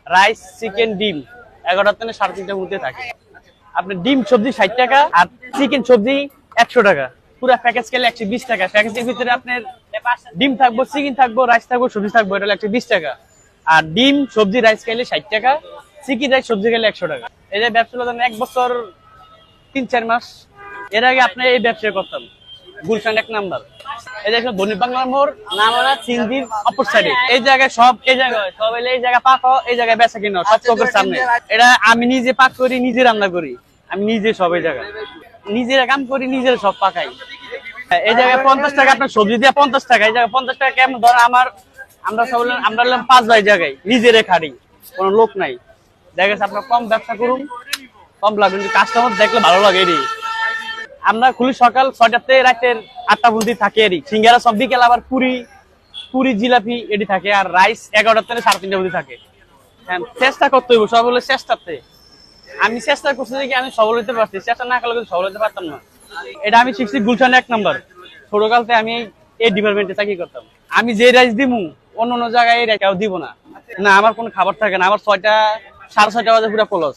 Rice chicken ডিম 11টা থেকে 3:30টার মধ্যে থাকে। আপনার ডিম সবজি 60 টাকা আর চিকেন সবজি 100 টাকা। পুরো প্যাকেজ খেলে 120 টাকা। প্যাকেজের ভিতরে আপনার ডিম থাকবো, চিকেন থাকবো, রাইস থাকবো, সবজি থাকবো, এটা হলো 120 টাকা। আর ডিম সবজি রাইস খেলে 60 টাকা, চিকেন রাইস সবজি খেলে 100 টাকা। এই যে ব্যবসা হলো 1 বছর 3-4 মাস। এর আগে আপনি এই ব্যবসা করতাম গুলশান 1 নাম্বার। এই যে ধনী বাংলার মোড় নামানা চিংড়ির অপর সাইডে। এই জায়গায় সব এই জায়গা পাক, এই জায়গায় বেচা কিনা সব চোখের সামনে। এটা আমি নিজে পাক করি, নিজে রান্না করি, আমি নিজে সব এই জায়গায় নিজেরা কাম করি, নিজের সব পাকাই। এই জায়গায় 50 টাকা আপনার সবজি দিয়ে 50 টাকা। এই জায়গায় 50 টাকা কেমন ধর আমরা 5 ভাই জায়গায় নিজেরে খাড়ি, কোনো লোক নাই। দেখা গেছে আপনার কম ব্যবসা করুন, কম লাভ, কিন্তু কাস্টমার দেখলে ভালো লাগে। আমরা খুলি সকাল 6টা থেকে রাতের 8টা পর্যন্ত থাকে। সিঙ্গারা সব বিকেল, আবার পুরি জিলাপি এটি থাকে। আর রাইস 11টা থেকে 3:30টা পর্যন্ত থাকে। হ্যাঁ, চেষ্টা করতে হইব, সব হলো চেষ্টাতে। আমি চেষ্টা করছি যে আমি সফল হইতে পারছি, চেষ্টা না করলে কিন্তু সফল হইতে পারতাম না। এটা আমি শিখছি গুলশান 1 নাম্বার। ছোটকালতে আমি এই ডিপার্টমেন্টে চাকরি করতাম। আমি যে রাইস দিমু অন্য জায়গায় এই কেউ দিব না। না, আমার কোনো খাবার থাকে না। আমার 6টা 6:30 বাজে পুরো ক্লোজ।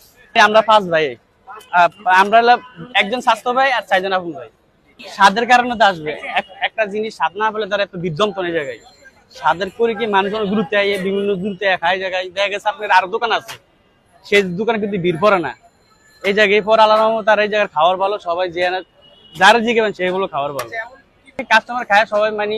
আমরা 5 ভাই, আমরা একজন স্বাস্থ্য ভাই আর 4জন আপন ভাই। স্বাদের কারণে তো আসবে। একটা জিনিস স্বাদ না পেলে তারা এত বিধ্বস্ত এই জায়গায়। স্বাদের করে কি মানুষের গুরুত্ব বিভিন্ন দূরতে খায় জায়গায়। দেখা গেছে আপনার আরো দোকান আছে, সেই দোকানে কিন্তু ভিড় পড়ে না। এই জায়গায় পর আলাদা তার এই জায়গার খাবার ভালো, সবাই যে যারা জিজ্ঞাসা সেগুলো খাবার ভালো, কাস্টমার খায় সবাই মানে